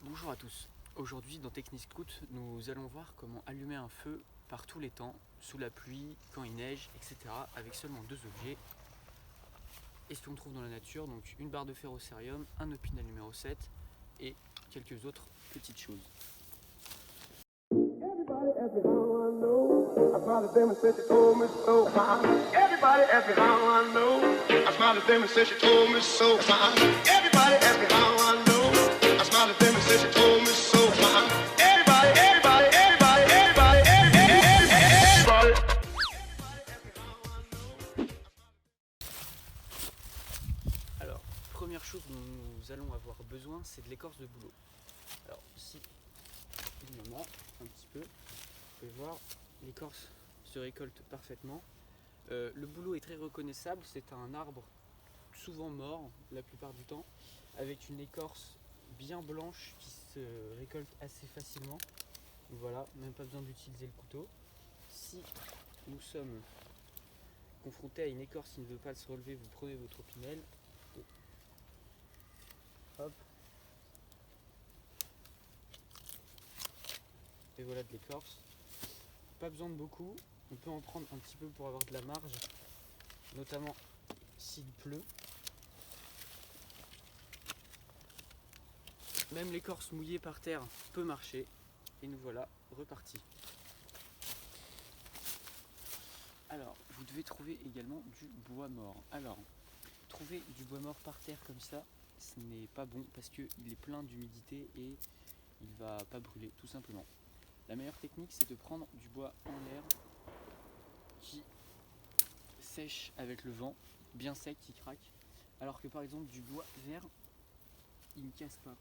Bonjour à tous. Aujourd'hui dans Technique Scout, nous allons voir comment allumer un feu par tous les temps, sous la pluie, quand il neige, etc. avec seulement deux objets et ce qu'on trouve dans la nature, donc une barre de ferrocérium, un opinel numéro 7 et quelques autres petites choses. Everybody ask me how I know. I smiled at them and said she told me so. Everybody ask me how I know. I smiled at them and said she told me so. Everybody ask me how I know. I smiled at them and said she told me so. Everybody, everybody, everybody, everybody, everybody. Alors, première chose dont nous allons avoir besoin, c'est de l'écorce de bouleau. Alors ici, il me manque un petit peu. Vous pouvez voir, l'écorce se récolte parfaitement. Le bouleau est très reconnaissable, c'est un arbre souvent mort la plupart du temps, avec une écorce bien blanche qui se récolte assez facilement. Donc voilà, même pas besoin d'utiliser le couteau. Si nous sommes confrontés à une écorce qui ne veut pas se relever, vous prenez votre opinel. Hop. Et voilà de l'écorce. Pas besoin de beaucoup, on peut en prendre un petit peu pour avoir de la marge, notamment s'il pleut. Même l'écorce mouillée par terre peut marcher. Et nous voilà repartis. Alors, vous devez trouver également du bois mort. Alors, trouver du bois mort par terre comme ça, ce n'est pas bon parce qu'il est plein d'humidité et il va pas brûler tout simplement. La meilleure technique, c'est de prendre du bois en l'air qui sèche avec le vent, bien sec, qui craque. Alors que par exemple du bois vert, il ne casse pas.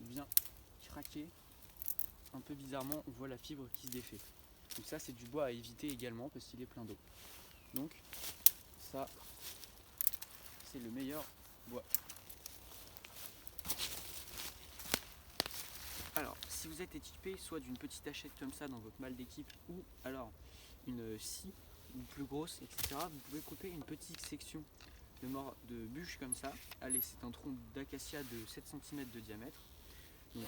Il vient craquer. Un peu bizarrement, on voit la fibre qui se défait. Donc ça, c'est du bois à éviter également parce qu'il est plein d'eau. Donc ça, c'est le meilleur bois. Alors, si vous êtes équipé soit d'une petite hachette comme ça dans votre malle d'équipe ou alors une scie ou plus grosse, etc., vous pouvez couper une petite section de bûche comme ça. Allez, c'est un tronc d'acacia de 7 cm de diamètre. Donc,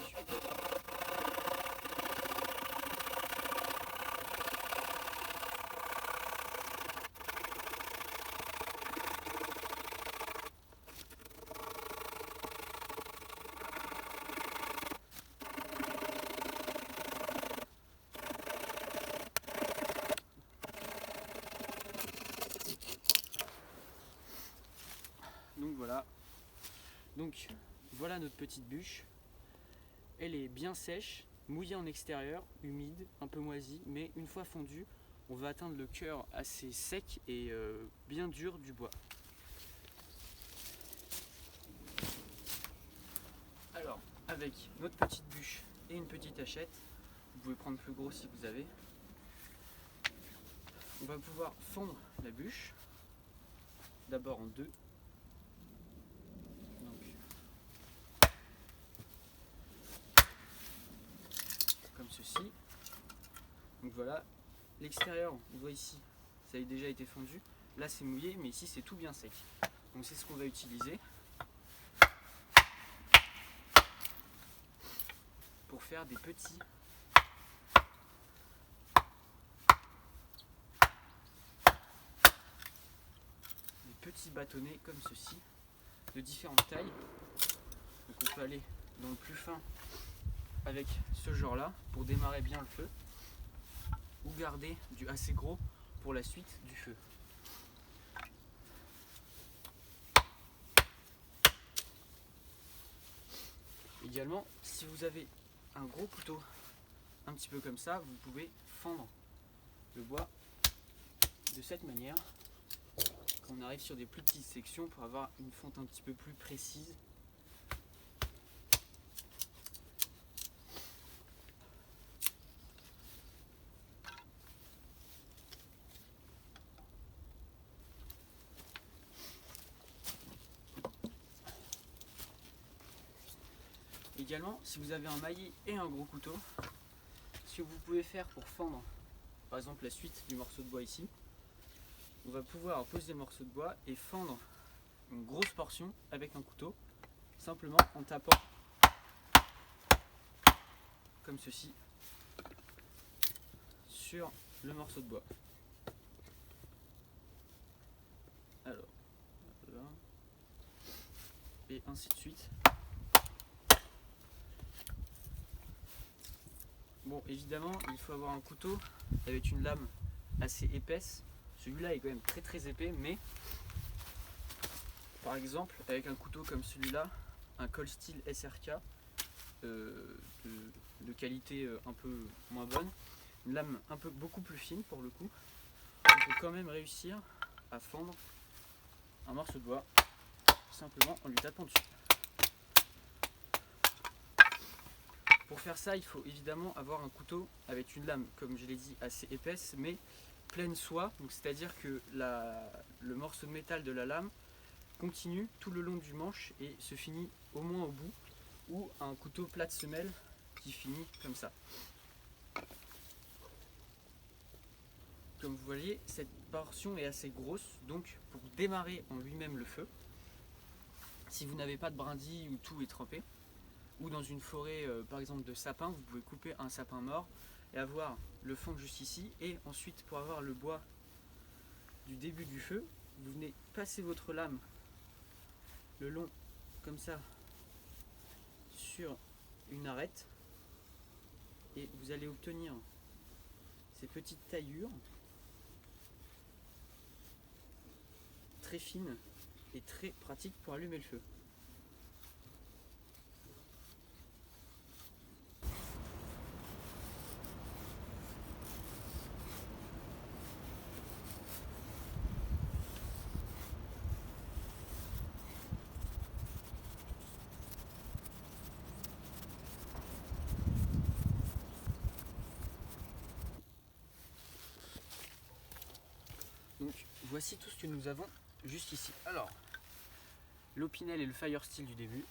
voilà. Donc voilà notre petite bûche. Elle est bien sèche, mouillée en extérieur, humide, un peu moisie, mais une fois fondue, on va atteindre le cœur assez sec et bien dur du bois. Alors, avec notre petite bûche et une petite hachette, vous pouvez prendre plus gros si vous avez, on va pouvoir fendre la bûche, d'abord en deux. Comme ceci. Donc voilà, l'extérieur, on voit ici, ça a déjà été fondu. Là c'est mouillé, mais ici c'est tout bien sec. Donc c'est ce qu'on va utiliser pour faire des petits bâtonnets comme ceci, de différentes tailles. Donc on peut aller dans le plus fin avec ce genre là pour démarrer bien le feu, ou garder du assez gros pour la suite du feu. Également, si vous avez un gros couteau un petit peu comme ça, vous pouvez fendre le bois de cette manière quand on arrive sur des plus petites sections pour avoir une fonte un petit peu plus précise. Également, si vous avez un maillet et un gros couteau, ce que vous pouvez faire pour fendre par exemple la suite du morceau de bois ici, on va pouvoir poser le morceau de bois et fendre une grosse portion avec un couteau, simplement en tapant comme ceci sur le morceau de bois. Alors, là, et ainsi de suite. Bon, évidemment, il faut avoir un couteau avec une lame assez épaisse. Celui-là est quand même très très épais, mais par exemple, avec un couteau comme celui-là, un Cold Steel SRK de qualité un peu moins bonne, une lame beaucoup plus fine pour le coup, on peut quand même réussir à fendre un morceau de bois simplement en lui tapant dessus. Pour faire ça, il faut évidemment avoir un couteau avec une lame, comme je l'ai dit, assez épaisse, mais pleine soie, c'est-à-dire que le morceau de métal de la lame continue tout le long du manche et se finit au moins au bout, ou un couteau plat de semelle qui finit comme ça. Comme vous voyez, cette portion est assez grosse, donc pour démarrer en lui-même le feu, si vous n'avez pas de brindilles où tout est trempé, ou dans une forêt par exemple de sapins, vous pouvez couper un sapin mort et avoir le fond juste ici, et ensuite pour avoir le bois du début du feu, vous venez passer votre lame le long comme ça sur une arête et vous allez obtenir ces petites taillures très fines et très pratiques pour allumer le feu. Donc voici tout ce que nous avons juste ici. Alors, l'Opinel et le Fire Steel du début,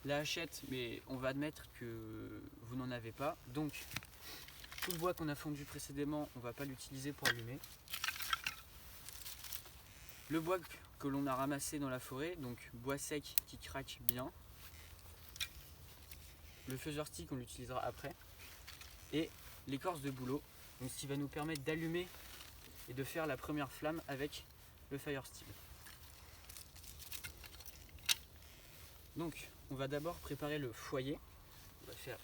la hachette, mais on va admettre que vous n'en avez pas, donc tout le bois qu'on a fondu précédemment, on ne va pas l'utiliser pour allumer. Le bois que l'on a ramassé dans la forêt, donc bois sec qui craque bien. Le Fire Stick, on l'utilisera après. Et l'écorce de bouleau, donc ce qui va nous permettre d'allumer et de faire la première flamme avec le Fire Steel. Donc on va d'abord préparer le foyer. On va faire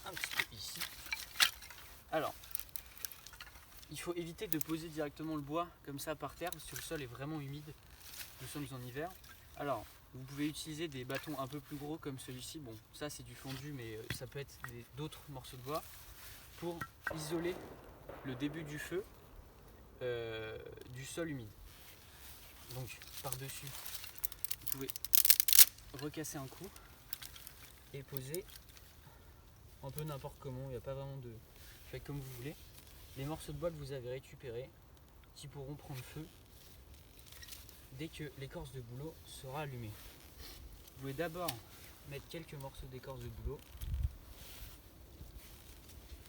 un petit peu ici. Alors, il faut éviter de poser directement le bois comme ça par terre parce que le sol est vraiment humide. Nous sommes en hiver. Alors, vous pouvez utiliser des bâtons un peu plus gros comme celui-ci. Bon, ça c'est du fondu, mais ça peut être d'autres morceaux de bois pour isoler le début du feu du sol humide. Donc, par-dessus, vous pouvez recasser un coup et poser un peu n'importe comment. Il n'y a pas vraiment de... Faites comme vous voulez. Les morceaux de bois que vous avez récupérés qui pourront prendre feu dès que l'écorce de bouleau sera allumée. Vous pouvez d'abord mettre quelques morceaux d'écorce de bouleau.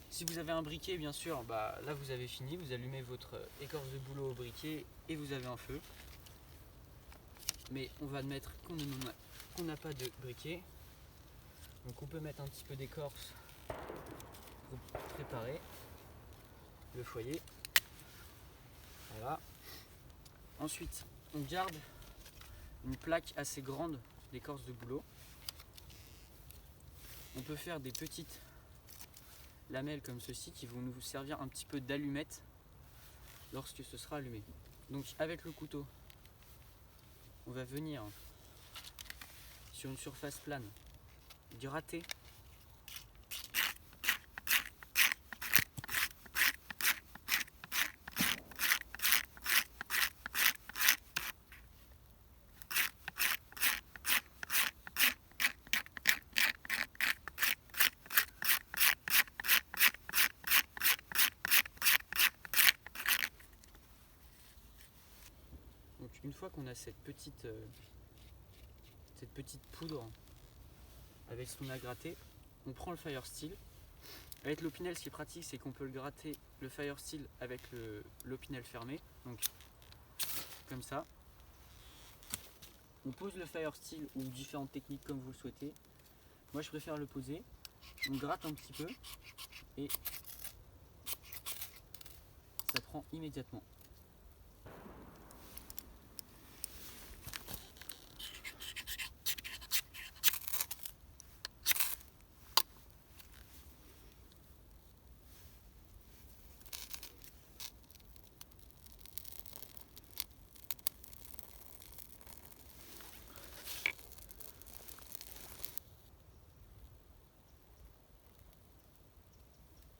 Si vous avez un briquet, bien sûr, là vous avez fini, vous allumez votre écorce de bouleau au briquet et vous avez un feu. Mais on va admettre qu'on n'a pas de briquet. Donc on peut mettre un petit peu d'écorce pour préparer le foyer. Voilà. Ensuite, on garde une plaque assez grande d'écorce de bouleau. On peut faire des petites lamelles comme ceci qui vont nous servir un petit peu d'allumette lorsque ce sera allumé. Donc avec le couteau, on va venir sur une surface plane gratter une fois qu'on a cette petite poudre avec ce qu'on a gratté, on prend le Fire Steel. Avec l'Opinel, ce qui est pratique, c'est qu'on peut le gratter le Fire Steel avec l'Opinel fermé, donc comme ça. On pose le Fire Steel ou différentes techniques comme vous le souhaitez. Moi je préfère le poser On gratte un petit peu et ça prend immédiatement.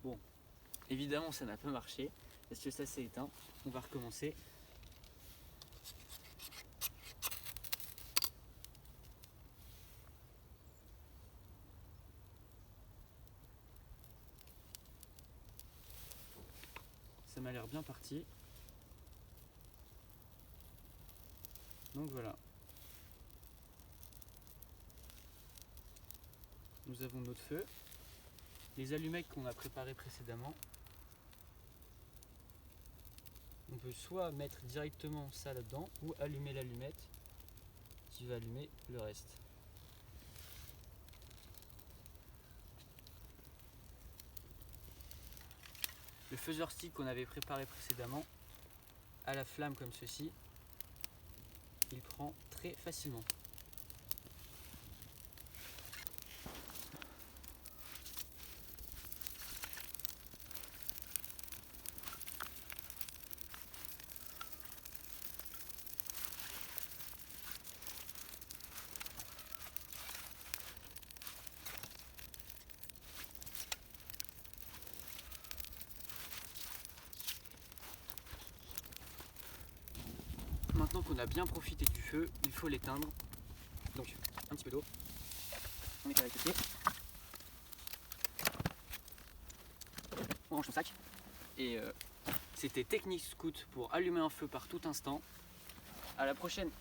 Bon, évidemment ça n'a pas marché parce que ça s'est éteint. On va recommencer. Ça m'a l'air bien parti. Donc voilà. Nous avons notre feu. Les allumettes qu'on a préparées précédemment. On peut soit mettre directement ça là-dedans ou allumer l'allumette qui va allumer le reste. Le faiseur stick qu'on avait préparé précédemment, à la flamme comme ceci, il prend très facilement. Maintenant qu'on a bien profité du feu, il faut l'éteindre. Donc un petit peu d'eau. On met avec le pied. On range son sac. Et c'était Technique Scout pour allumer un feu par tout instant. À la prochaine.